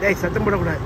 டேய் சத்தம் போடக்கூடாது.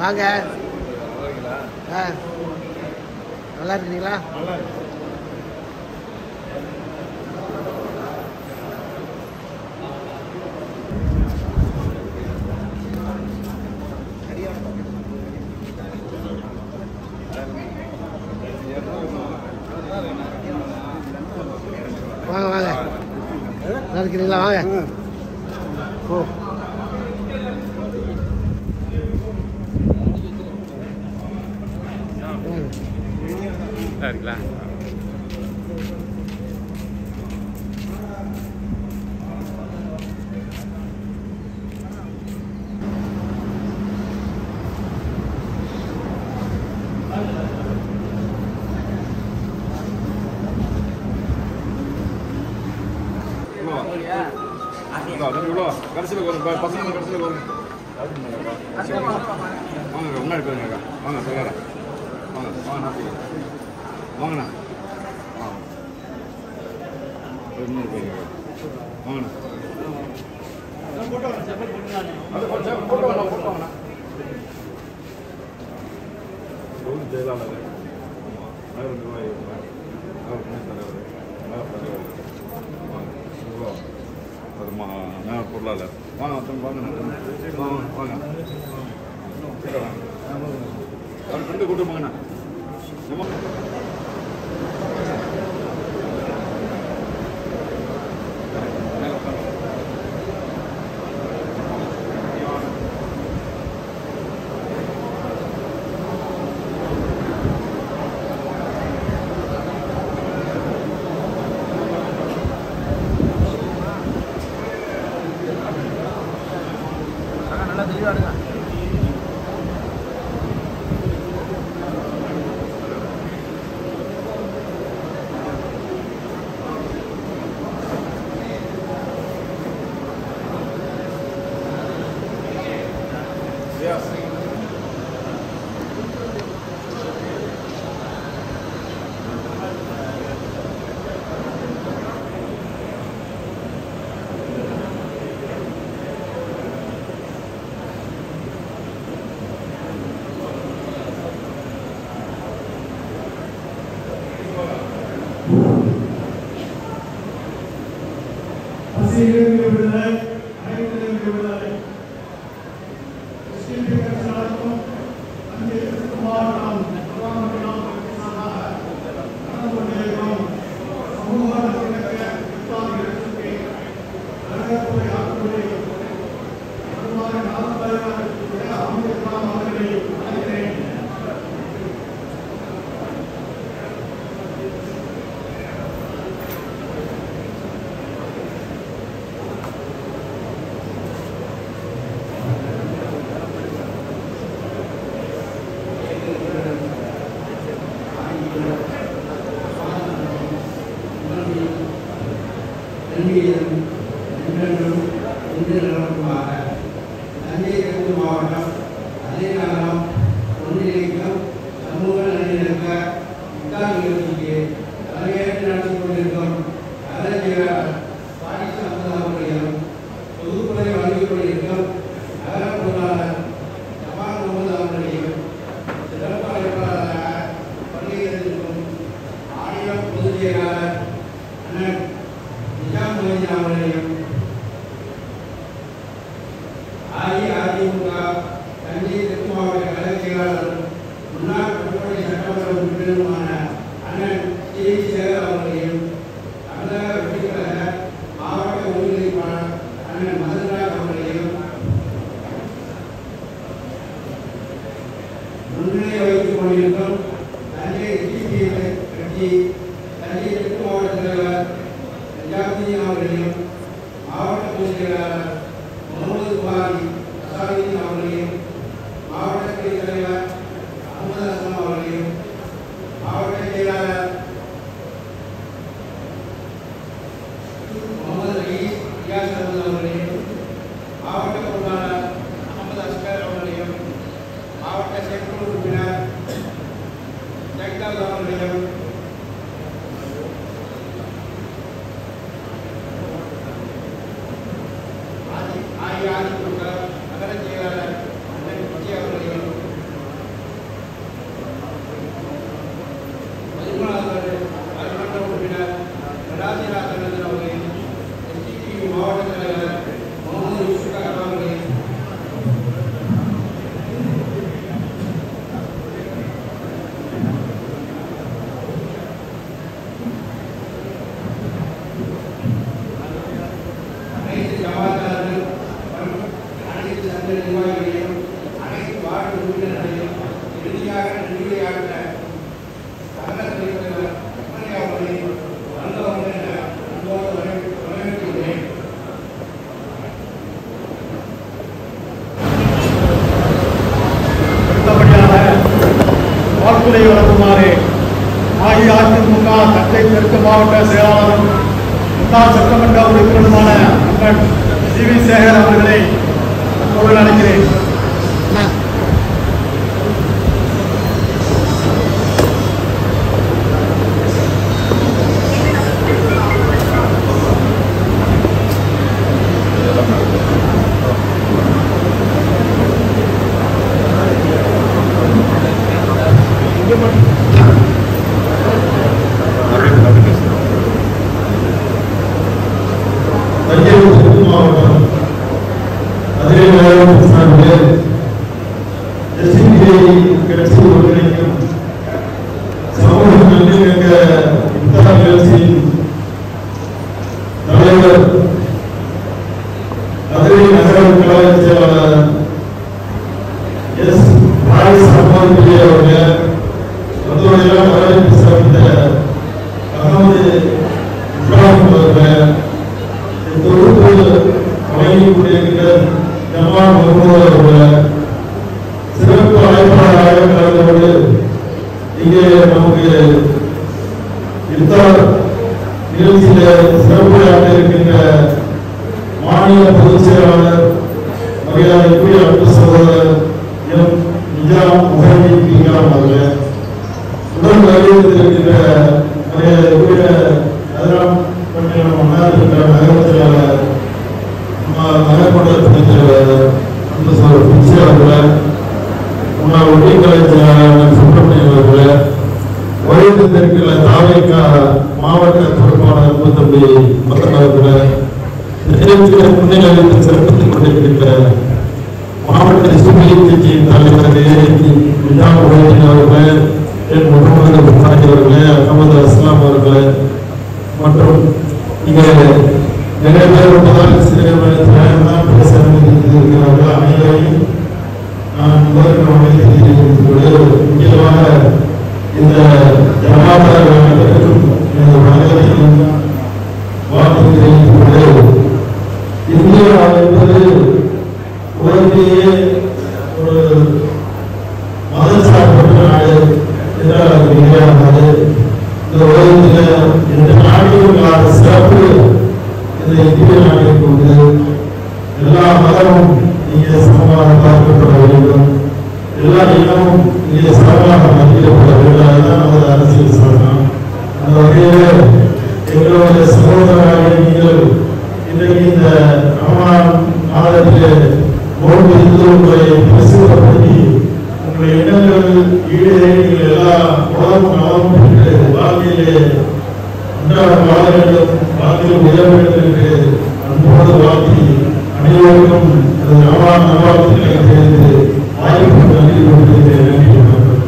வாங்க. நல்லா இருக்கிறீங்களா? வாங்க வாங்க. நல்லா இருக்கிறீங்களா? வாங்க. ஓ இருக்குல்ல. கடைசியில் பசங்க கடைசியில் வாங்க முன்னாடி போயிருங்க. வாங்க சொல்லுறேன். வாங்க வாங்க வாங்கண்ணா. முன்னாடி போயிருங்க. வாங்கண்ணா. போட்டோ வாங்கண்ணா. ஜெயலலிதா நகர நிர்வாகி நகர துணைத் தலைவர் நகர பொருளாளர் வாங்க வாங்கண்ணா. வாங்க ரெண்டு கூட்டம் வாங்கண்ணா. நல்லா தெளிவாடுங்க. மோகன் அவர்களையும் அஇஅதிமுக தஞ்சை தெற்கு மாவட்ட கழக செயலாளரும் முன்னாள் புதுக்கோட்டை சட்டமன்ற உறுப்பினருமான அண்ணன் டி. சேகர் அவர்களையும் தமிழக வெற்றிக் கழக மாவட்ட ஒருங்கிணைப்பாளர் அண்ணன் மதன்ராஜ் அவர்களையும் முன்னிலை வைத்துக் கொண்டிருக்கும் தஞ்சை சிபிஐ கட்சி தஞ்சை தெற்கு மாவட்ட தலைவர் நிஜாமுதீன் அவர்களையும் மாவட்ட பொதுச் செயலாளர் முகமது புகாரி அசாதுதீன் அவர்களையும் மாவட்ட துணை தலைவர் அகமது அஸ்லாம் அவர்களையும் மாவட்ட செயலாளர் முகமது ரயீஸ் ரியாஸ் அஹமது அவர்களையும் மாவட்ட பொருளாளர் அகமது அஸ்கர் அவர்களையும் மாவட்ட செயற்குழு உறுப்பினர் ஜெகதாஸ் அவர்களையும் அஇஅதிமுக நகர செயலாளர் அண்ணன் விஜய் அவர்களையும் 13வது சட்டமன்ற உறுப்பினர் ராஜராஜன் அவர்களையும் எஸ்டிபி மாவட்ட தலைவர் முகமது யூசுப் அவர்களையும் அனைத்து ஜமாத்தாளர்கள் அனைத்து சங்க நிர்வாகிகளையும் அனைத்து வார்டு உறுப்பினர்களையும் இறுதியாக நன்றியாற்ற சங்க தலைவர் எம்எல்ஏ அவர்களையும் வந்தவர்கள் என அன்போடு வரவேற்கிறேன். அடுத்தபடியாக வாக்குறுதி வழங்குமாறு அஇஅதிமுக தஞ்சை தெற்கு மாவட்ட செயலாளரும் முன்னாள் சட்டமன்ற உறுப்பினருமான அண்ணன் டி. சேகர் அவர்களை அன்போடு அழைக்கிறேன். தஞ்சை தெற்கு மாவட்டம் அதிரடி சார்பில் எஸ்டிபிஐ கட்சி ஒருங்கிணைக்கும் சமூக நல்லிணக்க இஃப்தார் நிகழ்ச்சியின் தலைவர் மதுரை நகர கழக செயலாளர் எஸ். பாரிஸ் அஹமது அவர்கள் வந்தவர்களெல்லாம் வரவேற்பு சார்ந்த அகமது இப்ராஹிம் அவர்கள் தொகுப்பு வழங்கிக் கொண்டிருக்கிற ஜமால் முகமது அவர்கள் சிறப்பு அழைப்பாளராக கலந்து கொண்டு இங்கே நமக்கு இஃப்தார் நிகழ்ச்சியில் சிறப்புரையாற்ற இருக்கின்ற மாநில பொதுச் செயலாளர் மரியாதைக்குரிய அன்பு சகோதரர் எம். நிஜாம் முஹைதீன் அவர்கள் உடன் வருகின்ற மரியாதைக்குரிய அதனால் முன்னாள் நகர செயலாளர் நகர்மன்ற துணைத் தலைவர் அன்பு சகோதரர் பிச்சி அவர்கள் முன்னாள் ஒன்றிய கலை செயலாளர் சுப்பிரமணியம் அவர்கள் வயது தெற்குள்ள தாவேக்கா மாவட்ட பொறுப்பாளர் அன்பு தம்பி மதன் அவர்கள் நிகழ்ச்சியில் முன்னிலை வைத்து சிறப்பித்துக் கொண்டிருக்கின்ற மாவட்ட சிபிஐ கட்சியின் தலைவர் நிஜாம் முஹைதீன் அவர்கள் என் முகமது புகாரி அவர்களே அகமது அஸ்லாம் அவர்கள் மற்றும் இங்கே நிறைய பேர் இருப்பதால் சில நேரம் பேச இருக்கிறார்கள். அனைவரையும் நான் முதற்கொண்டு முக்கியமாக இந்த ஜமாத்தார்களுக்கும் வணக்கத்தையும் வாழ்த்து தெரிவித்துக் கொண்டு இந்தியா என்பது உலகிலேயே ஒரு மதச்சார்பற்ற நாடு என்றால் அது மிகையானது. இந்த உலகத்தில் இந்த நாடுகளுக்கான சிறப்பு இந்த இந்திய நாட்டிற்கு உண்டு. எல்லா மதமும் இங்கே சமமாக பார்க்கப்பட வேண்டும், எல்லா இனமும் இங்கே சமமாக மதிக்கப்பட வேண்டும். அதுதான் நமது அரசியல் சாசனம். அந்த வகையில் எங்களுடைய சகோதரராக நீங்கள் இன்றைக்கு இந்த ரமலான் மாதத்திலே நோன்பு இந்துக்களை பரிசுத்தப்படுத்தி உங்களுடைய எண்ணங்கள் ஈடேறி நீங்கள் எல்லா உலகம் நலமும் பெற்று வாழ்க்கையிலே அன்றாடம் வாழ வேண்டும், வாழ்க்கை வாழ்க்கையில் உயர்வெடுத்து அன்போடு வாழ்த்தி அனைவருக்கும் நல்வாழ்த்துக்களை தெரிவித்து வாய்ப்பு நன்றி கொண்டிருக்கிறேன். நன்றி வணக்கம்.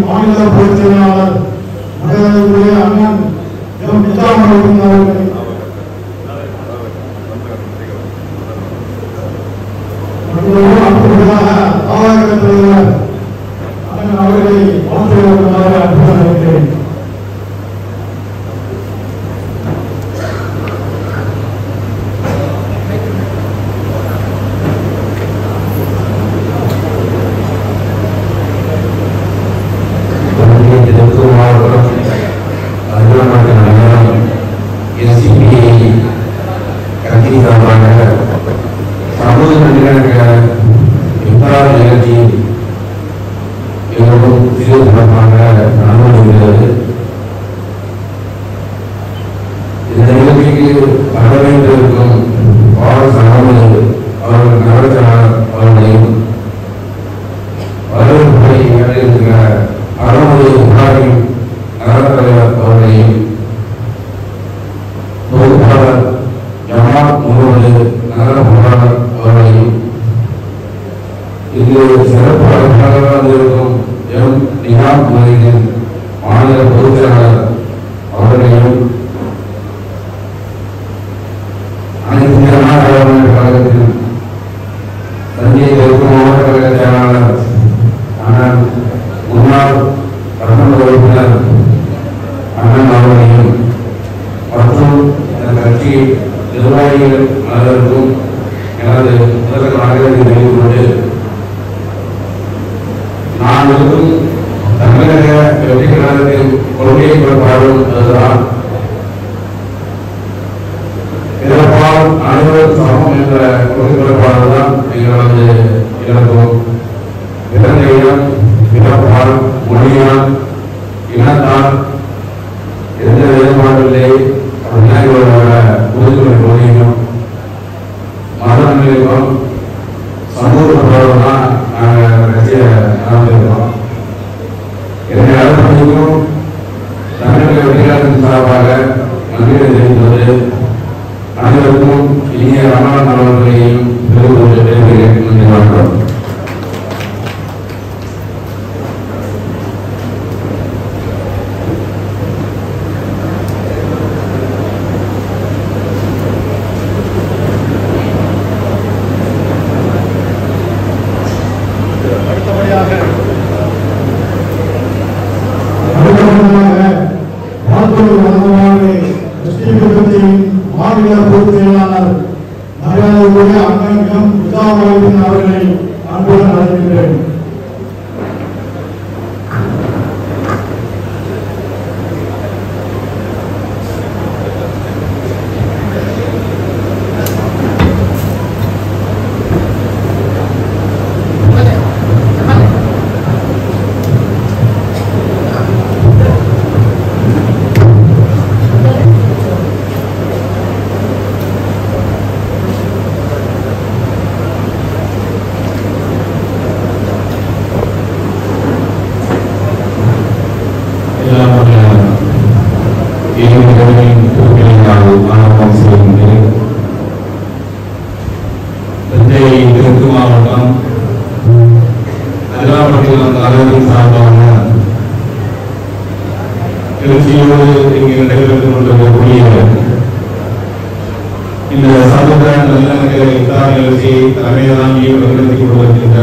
மாநில பொதுச் செயலாளர் மரியாதைக்குரிய அண்ணன் எம் நிஜாமுதீன் அவர்கள் அடுத்ததாக தாவக தலைவர் அண்ணன் அவர்களை வாழ்த்து வருமாறு அன்புடன் அழைக்கிறேன். மாநில பொதுச் செயலாளர் அவர்களையும் அனைத்து கழகத்தில் தஞ்சை தெற்கு மாவட்ட கழக செயலாளர் அண்ணன் முன்னாள் சட்டமன்ற உறுப்பினர் அண்ணன் அவர்களையும் மற்றும் இந்த கட்சி நிர்வாகிகள் அனைவருக்கும் எனது முதல் வணக்கத்தை தெரிவித்துக் கொண்டு நான் இருக்கும் தமிழக வெற்றி கழகத்தின் கொள்கை புறப்பாடும் அதுதான் பிறப்பால் அனைவரும் சமம் என்ற கொள்கை புறப்பாடுதான் எங்களது இலக்கம். பிறந்த இடம், பிறப்பால், மொழியால், இனத்தால் எந்த வேறுபாடில்லை அப்படின்னா இவரோட புரிந்துள்ள கொள்கையும் மத நம்பிக்கையும் சமூக புறப்பாடும் தான் நாங்கள் கட்சியை நடந்திருக்கோம். என்னை அழைப்பதற்கும் தமிழக வெற்றியாளர்கள் சார்பாக நன்றி தெரிவிப்பது அனைவருக்கும் இனிய ரமணான் நலன்களையும் பெருகொண்டு பெறுகிறேன். நன்றி வணக்கம். மாநில பொதுச் செயலாளர் மரியாதைக்குரிய அண்ணன் எம் நிஜாமுதீன் அவர்களை அன்புடன் அழைக்கின்றேன். தெற்கு மாவட்டம் அதிராப்பட்டினம் தலைவரின் சார்பாக திருச்சியோடு இங்கு நடைபெற்றுக் கொண்டிருக்கக்கூடிய இந்த சமூக நல்லிணக்க இஃப்தார் நிகழ்ச்சியை தலைமை தாங்கி வழிநடத்திக் கொண்டிருக்கின்ற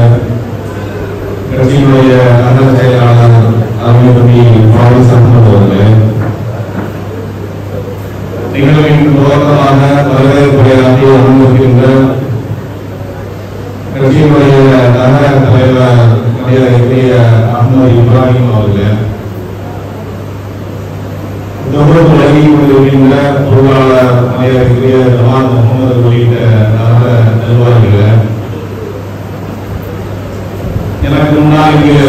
கட்சியினுடைய நகர செயலாளர் அருள்மதி பாரிஸ் அஹ்மத் அவர்களே, நிகழ்வின் துவக்கமாக வரவேற்புரையாற்றி அனுமதிக்கின்ற கட்சியினுடைய நகர தலைவர் மரியாதைக்குரிய அஹ்மத் இப்ராஹிம் அவர்களே, தொகுப்பு வழங்கி கொண்டிருக்கின்ற பொருளாளர் மரியாதைக்குரிய ஜமாத் முகமது உள்ளிட்ட நகர நிர்வாகிகளே, எனக்கு முன்னால் இங்கு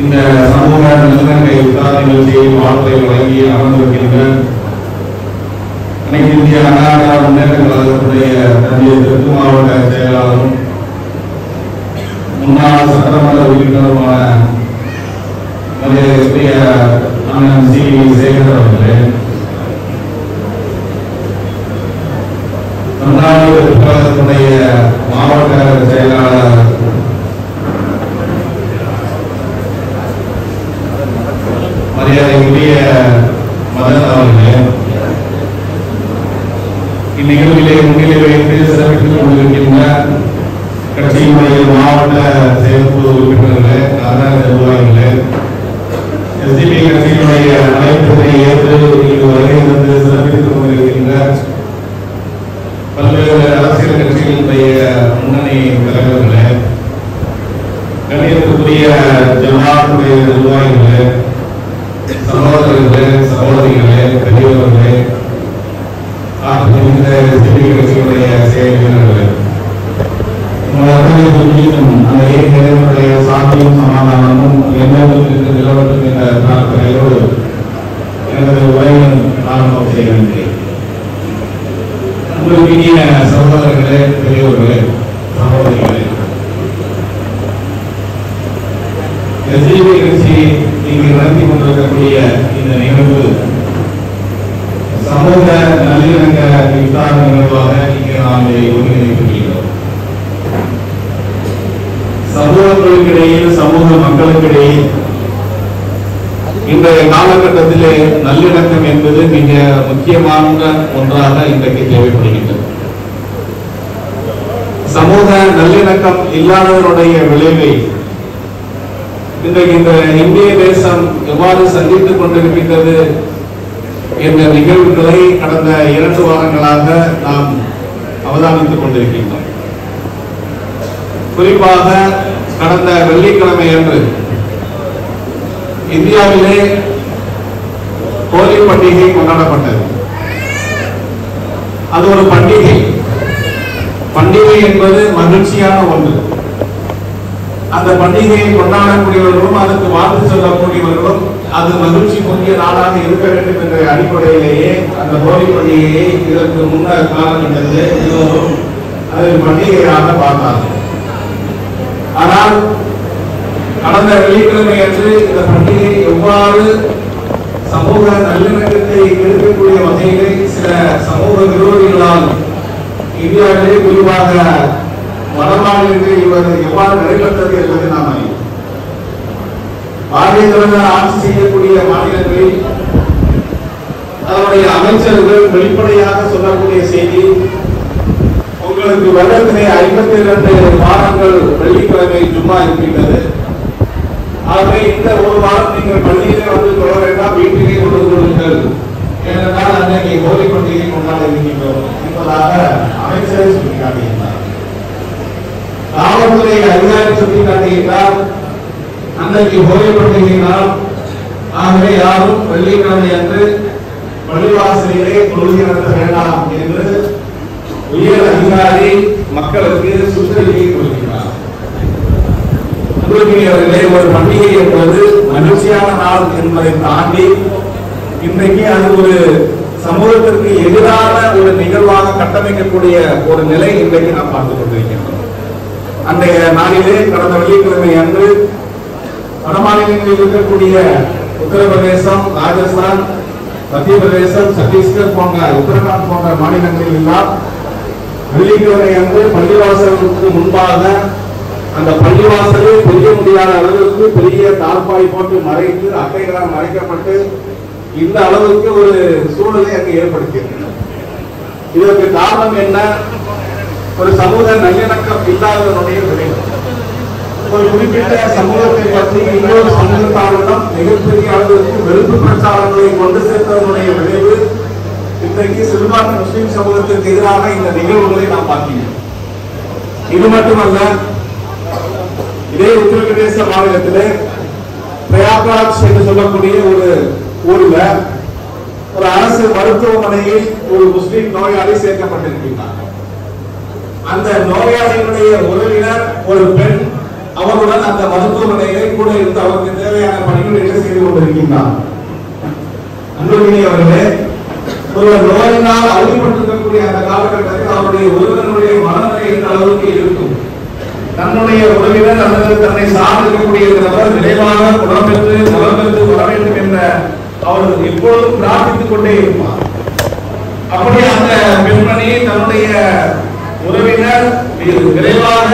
இந்த சமூக நல்லிணக்க இஃப்தார் நிகழ்ச்சியை வாழ்த்தை வழங்கி அமர்ந்திருக்கின்ற அனைத்து இந்திய அண்ணா முன்னேற்ற கழகத்துடைய தந்தை தெற்கு மாவட்ட செயலாளரும் முன்னாள் சட்டமன்ற உறுப்பினருமான மரியாதைக்குரிய அண்ணன் சி சேகர் அவர்களே, தமிழ்நாடு கழகத்துடைய மாவட்ட செயலாளர் மரியாதைக்குரிய மதன் அவர்களே, இந்நிகழ்விலே முன்னிலை வைத்து சிறப்பித்துக் கொண்டிருக்கின்ற கட்சியினுடைய மாவட்ட செயற்குழு உறுப்பினர்களே, நகர நிர்வாகிகளே, எஸ்டிபி கட்சியினுடைய அழைப்பதை ஏற்று இங்கு வருகை தந்து சிறப்பித்துக் கொண்டிருக்கின்ற பல்வேறு அரசியல் கட்சிகளுடைய முன்னணி தலைவர்களே, கணியத்துக்குரிய ஜமாத்துடைய நிர்வாகிகளே, சகோதரர்களே, சகோதரிகளே, பெரியவர்களே, இந்த எஸ்டிபி கட்சியினுடைய செயல்வீரர்களே, அந்த ஏகனுடைய சாந்தியும் சமாதானமும் எண்ணங்களுக்கு நிலவட்டும் என்ற பிரார்த்தனையோடு எனது உரையை ஆரம்பம் செய்கின்றேன். உங்களுடைய சகோதரர்களே, பெரியவர்களே, சகோதரிகளே, எஸ்டிபி கட்சி இங்கு நடத்தி கொண்டிருக்கக்கூடிய இந்த நிகழ்வு சமூக நல்லிணக்க இஃப்தார் நிகழ்வாக இங்கே நாம் இதை ஒருங்கிணைத்துள்ளோம். சமூகங்களுக்கிடையில், சமூக மக்களுக்கிடையில் இன்றைய காலகட்டத்திலே நல்லிணக்கம் என்பது மிக முக்கியமான ஒன்றாக இன்றைக்கு தேவைப்படுகின்றது. சமூக நல்லிணக்கம் இல்லாதவருடைய விளைவை இன்றைக்கு இந்த இந்திய தேசம் எவ்வாறு சந்தித்துக் கொண்டிருக்கின்றது என்ற நிகழ்வுகளை கடந்த 2 வாரங்களாக நாம் அவதானித்துக் கொண்டிருக்கின்றோம். குறிப்பாக கடந்த வெள்ளிக்கிழமை அன்று இந்தியாவிலே ஹோலி பண்டிகை கொண்டாடப்பட்டது. அது ஒரு பண்டிகை என்பது மகிழ்ச்சியான ஒன்று. அந்த பண்டிகையை கொண்டாடக்கூடியவர்களும் அதற்கு வாழ்த்து சொல்லக்கூடியவர்களும் அது மகிழ்ச்சி பொங்கிய நாளாக இருக்க வேண்டும் என்ற அடிப்படையிலேயே அந்த ஹோலி பண்டிகையை இதற்கு முன்னர் காலகட்டத்திலே எல்லோரும் அதை பண்டிகையாக பார்த்தார்கள். ஆனால் கடந்த வெள்ளிக்கிழமை அன்று இந்த பண்டிகை எவ்வாறு சமூக நல்லிணக்கத்தை எடுக்கக்கூடிய வகையிலே சில சமூக விரோதிகளால் இந்தியாவிலே குறிப்பாக வடமாநிலத்தில் இவர் எவ்வாறு நடைபெற்றது என்பதை நாம் அறிவோம். பாரதிய ஜனதா ஆட்சி செய்யக்கூடிய மாநிலங்களில் அதனுடைய அமைச்சர்கள் வெளிப்படையாக சொல்லக்கூடிய செய்தி, உங்களுக்கு வருடத்திலே 52 வாரங்கள் வெள்ளிக்கிழமை ஜும்மா இருக்கின்றது. ஆகவே இந்த ஒரு வாரம் நீங்கள் பள்ளியிலே வந்து சொல்ல வேண்டாம், வீட்டிலே கொண்டு கொள்ளுங்கள், ஏனென்றால் அன்றைக்கு ஹோலி பண்டிகை கொண்டாட இருக்கின்றோம் என்பதாக அமைச்சர் சுட்டிக்காட்டுகின்றார். காவல்துறை அதிகாரி சுட்டிக்காட்டுகின்றார், அன்றைக்கு ஹோலி பண்டிகை நாள், ஆகவே யாரும் வெள்ளிக்கிழமை அன்று பள்ளிவாசலிலே தொழுகை நடத்த வேண்டாம் என்று உயர் அதிகாரி மக்களுக்கு சுற்றறிக்கை கொடுக்கிறார். ஒரு பண்டிகை என்பது மகிழ்ச்சியான நாள் என்பதை தாண்டி இன்றைக்கு அது ஒரு சமூகத்திற்கு எதிரான ஒரு நிகழ்வாக கட்டமைக்கக்கூடிய ஒரு நிலை இன்றைக்கு நாம் பார்த்துக் கொண்டிருக்கின்றோம். அன்றைய நாளிலே கடந்த வெள்ளிக்கிழமை அன்று வடமாநிலங்களில் இருக்கக்கூடிய உத்தரப்பிரதேசம், ராஜஸ்தான், மத்திய பிரதேசம், சத்தீஸ்கர் போன்ற உத்தரகாண்ட் போன்ற மாநிலங்களில் எல்லாம் வெள்ளிக்கிழமை அன்று பள்ளிவாசலுக்கு முன்பாக அந்த பள்ளிவாசலை புரிய முடியாத அளவிற்கு பெரிய தாழ்பாய் போட்டு மறைத்து அட்டைகளால் மறைக்கப்பட்டு இந்த அளவுக்கு ஒரு சூழலை அங்கு ஏற்படுத்தியிருக்கிறது. இதற்கு காரணம் என்ன? ஒரு சமூக நல்லிணக்கம் இல்லாதவனுடைய விளைவு. ஒரு குறிப்பிட்ட சமூகத்தை பற்றி இன்னொரு சமூகத்தாரிடம் மிகப்பெரிய அளவிற்கு வெறுப்பு பிரச்சாரங்களை கொண்டு சேர்த்ததனுடைய விளைவு இன்றைக்கு சிறுபான்மை முஸ்லிம் சமூகத்திற்கு எதிராக இந்த நிகழ்வுகளை நாம் பார்க்கிறோம். இது மட்டுமல்ல, இதே உத்தரப்பிரதேச மாநிலத்திலே பிரயாக்ராஜ் என்று சொல்லக்கூடிய ஒரு ஊர்ல ஒரு அரசு மருத்துவமனையில் ஒரு முஸ்லிம் நோயாளி சேர்க்கப்பட்டிருக்கிறார். அந்த நோயாளியினுடைய உறவினர் ஒரு பெண் உணர்வுடன் அந்த மருத்துவமனையை கூட இருந்து அவருக்கு தேவையான பணிகளை செய்து கொண்டிருக்கின்றார். அன்புக்குரியவர்களே, ஒரு நோயினால் அவதிப்பட்டிருக்கக்கூடிய அந்த காலகட்டத்தில் அவருடைய ஒருவனுடைய மனநிலை எந்த அளவுக்கு இருக்கும்? தன்னுடைய உறவினர் அல்லது தன்னை சார்ந்திருக்கக்கூடிய நபர் விரைவாக குணம் பெற்று நலம் பெற்று வர வேண்டும் என்ற அவர் எப்பொழுதும் பிரார்த்தித்துக் கொண்டே இருப்பார். அப்படி அந்த பெண்மணி தன்னுடைய உறவினர் விரைவாக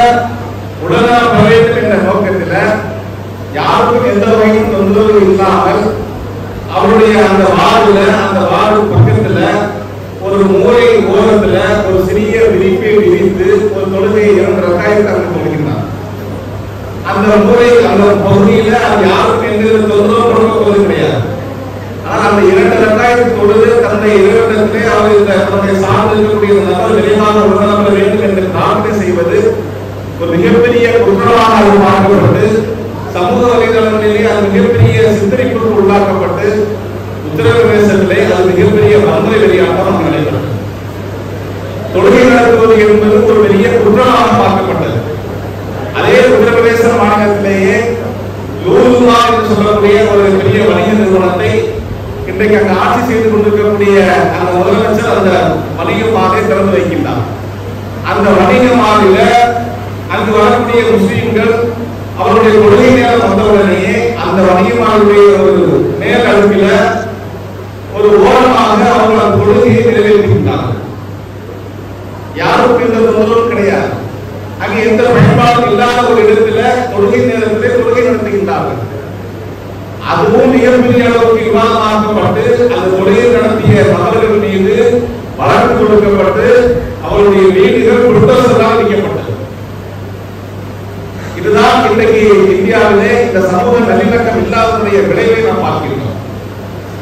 உடல்நலம் பெற வேண்டும் என்ற நோக்கத்தில் யாருக்கும் எந்த வகையும் தொந்தரவு இல்லாமல் அவருடைய அந்த வார்டு பக்கத்துல ஒரு மூலை ஓரத்துல ஒரு சிறிய விரிப்பை விரித்து ஒரு தொழுகையை 2 ரக்காயத்தை அவர் தொழுகின்றார். அந்த மூலை அந்த பகுதியில அது யாருக்கும் எந்த தொந்தரவு கொடுக்க போவது கிடையாது. ஆனால் அந்த 2 ரக்காயத்தை தொழுது தன்னுடைய இறைவனிடத்திலே அவர் இந்த தன்னுடைய சார்ந்து இருக்கக்கூடிய நபர் விரைவாக உடல்நலம் பெற வேண்டும் என்று பிரார்த்தனை செய்வது ஒரு மிகப்பெரிய குற்றமாக அது பார்க்கப்பட்டு சமூக வலைதளங்களிலே அது மிகப்பெரிய சித்தரிப்புக்கு உள்ளாக்கப்பட்டு உத்தரப்பிரதேசத்திலே அது மிகப்பெரிய வன்முறை வெளியாட்டம் நடைபெற்றது. தொழுகை நடத்துவது என்பது ஒரு பெரிய குற்றமாக பார்க்கப்பட்டது. அதே உத்தரப்பிரதேச மாநிலத்திலேயே லூலுமா என்று சொல்லக்கூடிய ஒரு பெரிய வணிக நிறுவனத்தை இன்றைக்கு அங்கு ஆட்சி செய்து கொண்டிருக்கக்கூடிய அந்த முதலமைச்சர் அந்த வணிக மாலை திறந்து வைக்கின்றார். அந்த வணிக மாலையில அங்கு வரக்கூடிய முஸ்லீம்கள் அவருடைய கொள்கை நேரம் வந்தவுடனேயே அந்த வணிகமானுடைய ஒரு மேல் அடுப்பில ஒரு ஓரமாக அவர்கள் அந்த கொள்கையை நிறைவேற்றுகின்றார்கள். யாருக்கும் எந்த தொந்தரவும் கிடையாது. அங்கே எந்த பயன்பாடும் இல்லாத ஒரு இடத்துல கொள்கை நேரத்திலே கொள்கை நடத்துகின்றார்கள். அதுவும் மிகப்பெரிய அளவுக்கு விவாதமாக்கப்பட்டு அந்த கொள்கையை நடத்திய நபர்கள் மீது வழக்கு கொடுக்கப்பட்டு அவருடைய வீடுகள் குற்றச்சாட்டால் வைக்கப்பட்டது. இதுதான் இன்றைக்கு இந்தியாவிலே இந்த சமூக நல்லிணக்கம் இல்லாதனுடைய விளைவை நாம் பார்க்கிறோம்.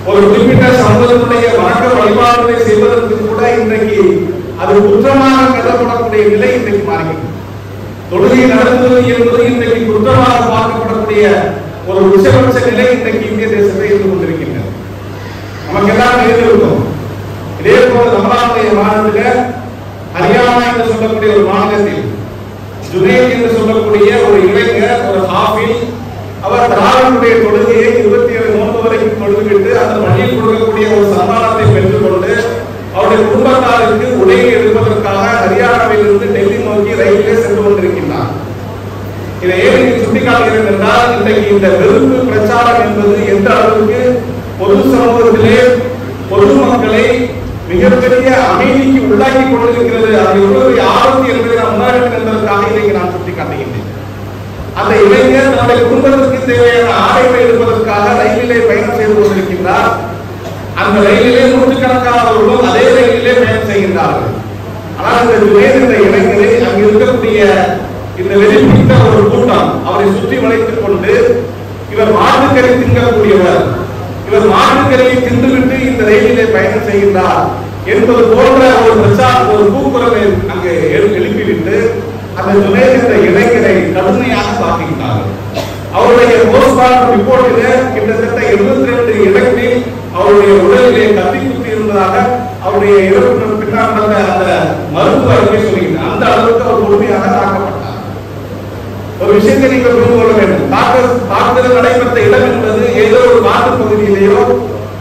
ஒரு குறிப்பிட்ட சமூகத்தினுடைய வணக்க வழிபாடுகளை செய்வதற்கு கூட இன்றைக்கு அது குற்றமாக கருதப்படக்கூடிய நிலை இன்றைக்கு மாறுகிறது. தொழுகை நடத்துவது என்பது இன்றைக்கு குற்றமாக பார்க்கப்படக்கூடிய ஒரு உச்சபட்ச நிலை இன்றைக்கு இந்திய தேசத்தில் இருந்து கொண்டிருக்கின்றது. நமக்கு எல்லாம் இருக்கும். இதே போல நம்மளுடைய மாநிலத்தில் ஹரியானா என்று சொல்லக்கூடிய ஒரு மாநிலத்தில் ஜுனைத் என்று சொல்லக்கூடிய ஒரு இளைஞர், ஒரு ஹாஃபிஸ், அவர் தராவினுடைய தொழுகையை 27 நோன்பு வரைக்கும் தொழுதுவிட்டு அந்த பணியில் கொடுக்கக்கூடிய ஒரு சன்மானத்தை பெற்றுக்கொண்டு அவருடைய குடும்பத்தாருக்கு உடையை எடுப்பதற்காக ஹரியானாவில் இருந்து டெல்லி நோக்கி ரயிலே சென்று கொண்டிருக்கின்றார். இதை ஏன் சுட்டிக்காட்டுகிறது என்றால் இன்றைக்கு இந்த வெறுப்பு பிரச்சாரம் என்பது எந்த அளவுக்கு பொது சமூகத்திலே பொதுமக்களை மிகப்பெரிய அமைதிக்கு உள்ளாக்கி கொண்டிருக்கிறது, அது எவ்வளவு ஆபத்து என்பதை நாம் உணர வேண்டும் என்பதற்காக இதை நான் சுட்டிக்காட்டுகின்றேன். அந்த இளைஞர் தன்னுடைய குடும்பத்திற்கு தேவையான ஆடைகளை எடுப்பதற்காக ரயிலிலே பயணம் செய்து கொண்டிருக்கின்றார். அந்த ரயிலிலே நூற்றுக்கணக்கானவர்களும் அதே ரயிலிலே பயணம் செய்கின்றார்கள். ஆனால் இந்த ஜுனைத் என்ற இளைஞரை அங்கு இருக்கக்கூடிய இந்த வெளிப்பிட்ட ஒரு கூட்டம் அவரை சுற்றி வளைத்துக் கொண்டு இவர் மாட்டுக்கறி திங்கக்கூடியவர், இவர் மாட்டுக்கறியை தின்றுவிட்டு இந்த ரயிலிலே பயணம் செய்கின்றார் என்பது போன்ற ஒரு பிரச்சாரம், ஒரு கூக்குரலை அங்கு எழுப்பிவிட்டு அந்த ஜுனைத் என்ற இளைஞரை கடுமையாக தாக்குகின்றார்கள். அவருடைய போஸ்ட்மார்ட்டம் ரிப்போர்ட்டிலே கிட்டத்தட்ட 72 இடங்களில் அவருடைய உடலிலே கத்தி குத்தி இருந்ததாக அவருடைய இறப்புக்கு பின்னால் நடந்த அந்த மருத்துவ அறிக்கை சொல்லுகின்றார். அந்த அளவுக்கு அவர் முழுமையாக தாக்கப்பட்டார். ஒரு விஷயத்தை நீங்கள் புரிந்து கொள்ள வேண்டும். தாக்குதல் நடைபெற்ற இடம் என்பது ஏதோ ஒரு காட்டு பகுதியிலேயோ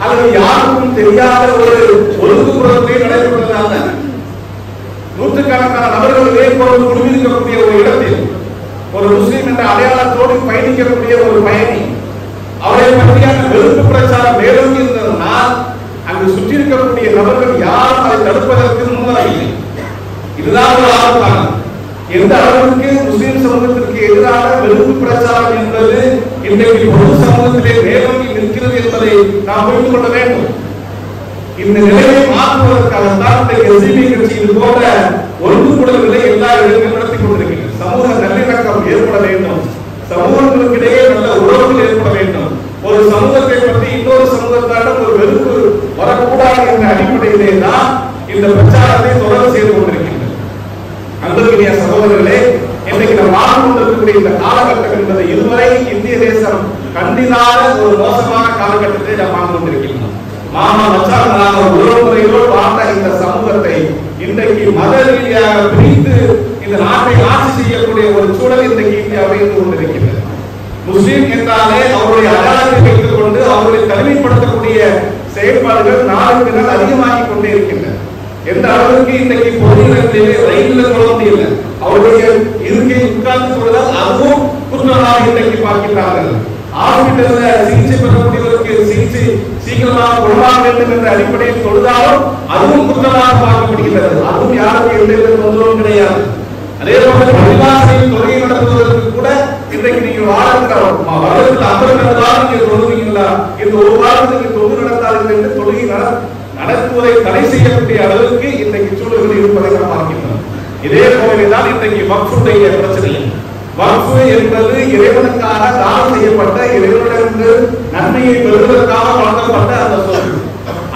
அல்லது யாருக்கும் தெரியாத ஒரு ஒழுங்குபுறத்திலே நடைபெற்றதாக நூற்றுக்கணக்கான நபர்கள் இதே போன்று குழுமிருக்கக்கூடிய ஒரு இடத்தில் ஒரு முஸ்லீம் என்ற அடையாளத்தோடு பயணிக்கக்கூடிய ஒரு பயணி அவரை பற்றியான வெறுப்பு பிரச்சாரம் மேலோங்கி இருந்ததனால் அங்கு சுற்றி இருக்கக்கூடிய நபர்கள் யாரும் அதை தடுப்பதற்கு முன்வரவில்லை. இதுதான் ஒரு ஆபத்தானது. எந்த அளவுக்கு முஸ்லிம் சமூகத்திற்கு எதிரான வெறுப்பு பிரச்சாரம் என்பது இன்றைக்கு பொது சமூகத்திலே மேலோங்கி நிற்கிறது என்பதை நாம் புரிந்து கொள்ள வேண்டும். இந்த நிலையை மாற்றுவதற்காகத்தான் எஸ்டிபி கட்சி இது போன்ற ஒழுங்குமுறைகளை எல்லா இடங்களிலும் நடத்தி கொண்டிருக்கிறது. சமூக நல்லிணக்கம் ஏற்பட வேண்டும், சமூகங்களுக்கிடையே நல்ல உறவுகள் ஏற்பட வேண்டும், ஒரு சமூகத்தை பற்றி இன்னொரு சமூகத்தாரிடம் ஒரு வெறுப்பு வரக்கூடாது என்ற அடிப்படையிலே தான் இந்த பிரச்சாரத்தை தொடர்ந்து செய்து கொண்டிருக்கின்றது. அன்புக்குரிய சகோதரர்களே, இன்றைக்கு நாம் வாழ்ந்து கொண்டிருக்கக்கூடிய இந்த காலகட்டம் என்பது இதுவரை இந்திய தேசம் கண்டிராத ஒரு மோசமான காலகட்டத்தை நாம் வாழ்ந்து கொண்டிருக்கின்றோம். மாமா மச்சான் உறவுமுறையோடு வாழ்ந்த இந்த சமூகத்தை இன்றைக்கு மத ரீதியாக பிரித்து இந்த நாட்டை ஆட்சி செய்யக்கூடிய ஒரு சூழல் இன்றைக்கு இந்தியாவில் இருந்து கொண்டிருக்கிறது. முஸ்லீம் என்றாலே அவருடைய அடையாளத்தை வைத்துக் கொண்டு அவர்களை தனிமைப்படுத்தக்கூடிய செயல்பாடுகள் நாளுக்கு நாள் அதிகமாகிக் கொண்டே இருக்கின்றன. எந்த அளவுக்கு இன்றைக்கு பொதுநிலையிலே ரயிலில் சொல்ல முடியல, அவருடைய இருக்கை உட்கார்ந்து சொல்வதால் அதுவும் குற்றமாக இன்றைக்கு பார்க்கிறார்கள். ஹாஸ்பிட்டல்ல சிகிச்சை பெறக்கூடியவருக்கு சிகிச்சை சீக்கிரமாக குணமாக வேண்டும் என்ற அடிப்படையில் சொல்வதாலும் அதுவும் குற்றமாக பார்க்கப்படுகிறது. அதுவும் யாருக்கு எந்த தொந்தரவும் கிடையாது. அதே போல பள்ளிவாசலில் தொழுகை நடத்துவதற்கு கூட இன்றைக்கு நீங்க வருடத்தில் 52 நாள் நீங்க தொழுவீங்களா, இந்த ஒரு வாரத்துக்கு தொழுகை நடத்தாது என்று தொழுகை நடத்துவதை தடை செய்யக்கூடிய அளவுக்கு இன்றைக்கு சூழல்கள் இருப்பதை நாம் பார்க்கின்றோம். இதே போலதான் இன்றைக்கு வக்ஃபுடைய பிரச்சனை. வக்ஃபு என்பது இறைவனுக்காக தானம் செய்யப்பட்ட, இறைவனிடமிருந்து நன்மையை பெறுவதற்காக வழங்கப்பட்ட அந்த சொல்.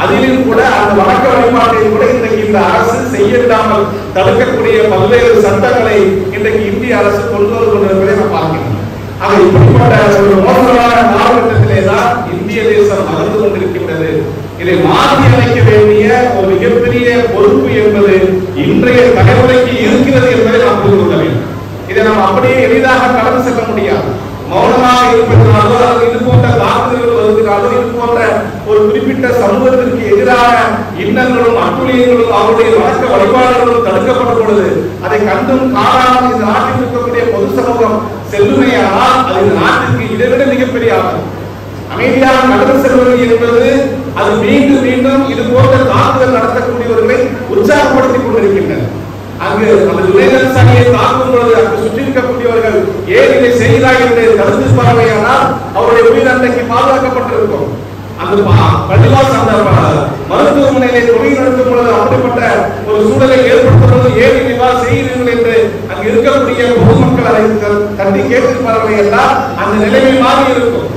அதிலும் கூட அந்த வணக்க வழிபாட்டில் கூட இன்றைக்கு இந்த அரசு செய்ய விடாமல் தடுக்கக்கூடிய பல்வேறு சட்டங்களை இன்றைக்கு இந்திய அரசு கொண்டு வந்து கொண்டிருப்பதை நாம் பார்க்கிறோம். ஆக இப்படிப்பட்ட ஒரு மோசமான காலகட்டத்திலே தான் இந்திய தேசம் நகர்ந்து கொண்டிருக்கின்றது. இதை மாற்றி அமைக்க வேண்டிய ஒரு மிகப்பெரிய பொறுப்பு என்பது இன்றைய தலைமுறைக்கு இருக்கிறது என்பதை நாம் புரிந்து கொள்ள வேண்டும். இதை நாம் அப்படியே எளிதாக கடந்து செல்ல முடியாது. மௌனமாக இருப்பதனாலோ அல்லது இது போன்ற தாக்குதல்கள் வருவதனாலோ இது போன்ற ஒரு குறிப்பிட்ட சமூகத்திற்கு எதிரான இன்னங்களும் அட்டுழியங்களும் அவருடைய வணக்க வழிபாடுகளும் தடுக்கப்படும் பொழுது அதை கண்டும் காணாமல் இந்த நாட்டில் இருக்கக்கூடிய பொது சமூகம் செல்லுமையானால் அது இந்த நாட்டிற்கு இதைவிட மிகப்பெரிய ஆகும். அமைதியாக கடந்து செல்வது என்பது அது மீண்டும் மீண்டும் இது போன்ற தாக்குதல் நடத்தக்கூடியவர்களை உற்சாகப்படுத்திக் கொண்டிருக்கின்றனர். அங்கு அந்த துணைதல் சனியை தாக்கும் பொழுது அங்கு சுற்றி இருக்கக்கூடியவர்கள் ஏன் இதை செய்கிறார்கள் என்று தடுத்து பார்வையானால் அவருடைய உயிர் அன்றைக்கு பாதுகாக்கப்பட்டிருக்கும். அந்த பள்ளிவாசல் அந்த மருத்துவமனையிலே தொழில் நடத்தும் பொழுது அப்படிப்பட்ட ஒரு சூழலை ஏற்படுத்தும் பொழுது ஏன் இவ்வாறு செய்கிறீர்கள் என்று அங்கு இருக்கக்கூடிய பொதுமக்கள் அதை தட்டி கேட்டிருப்பார்கள் என்றால் அந்த நிலைமை மாறி இருக்கும்.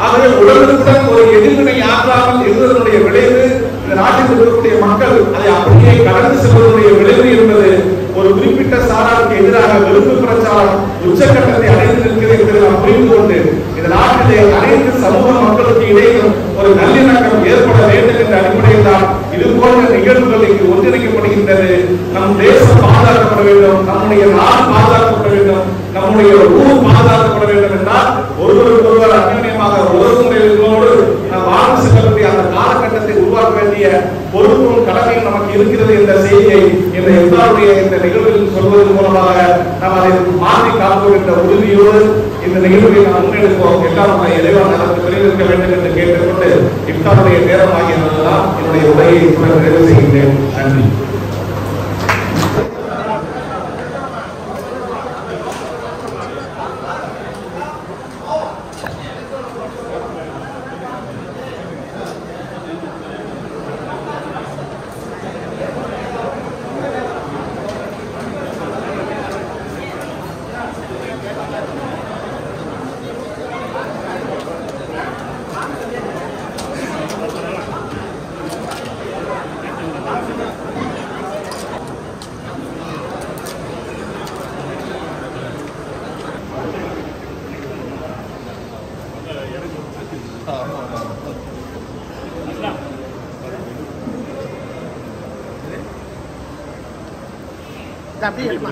ஆகவே உடனுக்குடன் ஒரு எதிர்வினை ஆற்றாமல் இருந்ததனுடைய விளைவு இந்த நாட்டில் இருக்கக்கூடிய மக்கள் அதை அப்படியே கடந்து செல்வதனுடைய விளைவு என்பது ஒரு குறிப்பிட்ட சாராருக்கு எதிராக வெறுப்பு பிரச்சாரம் உச்சகட்டத்தை அடைந்திருக்கிறது என்பதை நாம் புரிந்து கொண்டு இந்த நாட்டிலே அனைத்து சமூக மக்களுக்கு இடையிலும் ஒரு நல்லிணக்கம் ஏற்பட வேண்டும் என்ற அடிப்படையில் தான் இது போன்ற நிகழ்வுகள் இங்கு ஒன்றிணைக்கப்படுகின்றது. நம் தேசம் பாதுகாக்கப்பட வேண்டும், நம்முடைய நாடு பாதுகாக்கப்பட வேண்டும், நம்முடைய ஊர் பாதுகாக்கப்பட வேண்டும் என்றால் ஒருவருக்கு ஒருவர் அந்நியமாக உறவுமுறைகளோடு நாம் வாழ்ந்து செல்லக்கூடிய அந்த காலகட்டத்தை உருவாக்க வேண்டிய பொறுப்பும் கடமையும் நமக்கு இருக்கிறது என்ற செய்தியை இந்த எல்லாருடைய இந்த நிகழ்வில் சொல்வதன் மூலமாக நாம் அதை மாற்றி காப்போம் என்ற உறுதியோடு இந்த நிகழ்வை நாம் முன்னெடுப்போம். எல்லாரும் இறைவன் அதற்கு விரைவிருக்க வேண்டும் என்று கேட்டுக்கொண்டு இஃப்தாருடைய நேரம் ஆகியதுதான் என்னுடைய உரையை நிறைவு செய்கின்றேன். நன்றி. அப்படியே எடுமா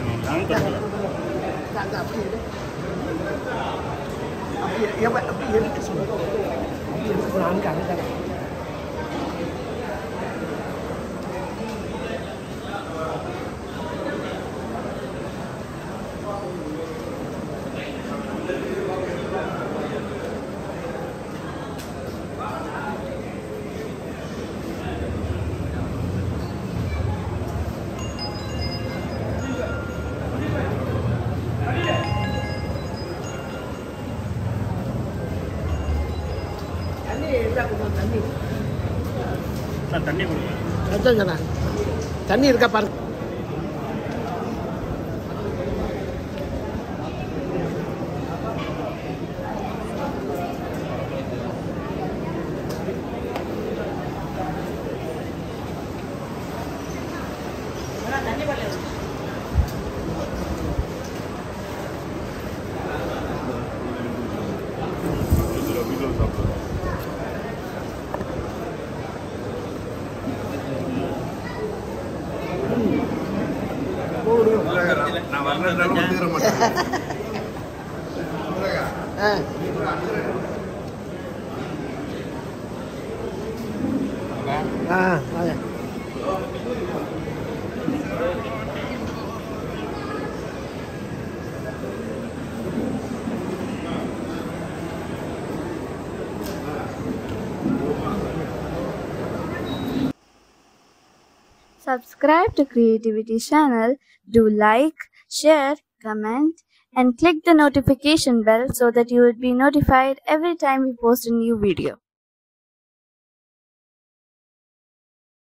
அப்படியே எடுக்க சொல்லுங்க. அங்கே அங்கே தண்ணி இருக்கா பாருங்க. வந்துக்கிற மாட்டாங்க. வாங்க. Subscribe to Creativity channel, do like, share, comment and click the notification bell so that you would be notified every time we post a new video.